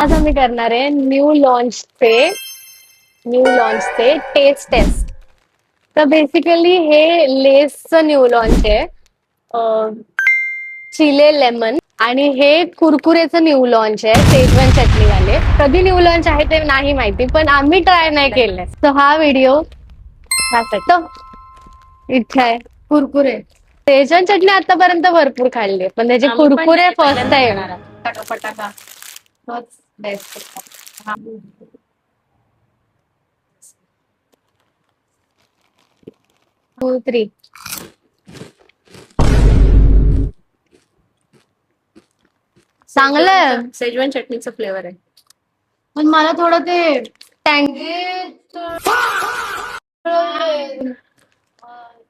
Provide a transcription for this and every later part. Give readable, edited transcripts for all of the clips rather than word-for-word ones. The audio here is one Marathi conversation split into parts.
आज आम्ही करणार आहे न्यू लॉन्चचे टेस्ट टेस्ट. तर बेसिकली हे लेसचं न्यू लॉन्च आहे, चिले लेमन. आणि हे कुरकुरेचं न्यू लॉन्च आहे, शेजवान चटणीवाले. कधी न्यू लॉन्च आहे ते नाही माहिती, पण आम्ही ट्राय नाही केलंय. तर हा व्हिडिओ इच्छा आहे. कुरकुरे शेजवान चटणी आतापर्यंत भरपूर खाल्ली, पण त्याचे कुरकुरे फर्स्ट टाइम. फटाफटा बेस्ट. 2, 3. चांगलं शेजवान चटणीचा फ्लेवर आहे. पण मला थोडं ते टँगी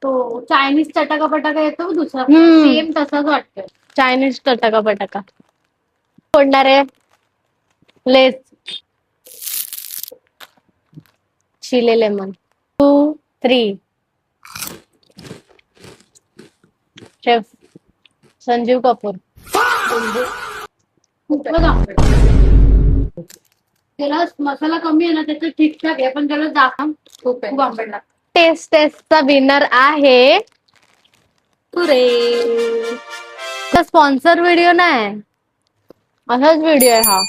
तो चायनीज चटाका पटाका येतो दुसरा, सेम तसाच वाटतोय. चायनीज चटाका पटाका फोडणार आहे. लेस चिले लेमन. 2, 3. शेफ संजीव कपूर. त्याला मसाला कमी आहे ना, त्याचं ठीकठाक आहे, पण त्याला जास्त खूप आंबट लागतं. टेस्टचा विनर आहे कुरकुरे. स्पॉन्सर व्हिडिओ नाही, असाच व्हिडिओ आहे हा.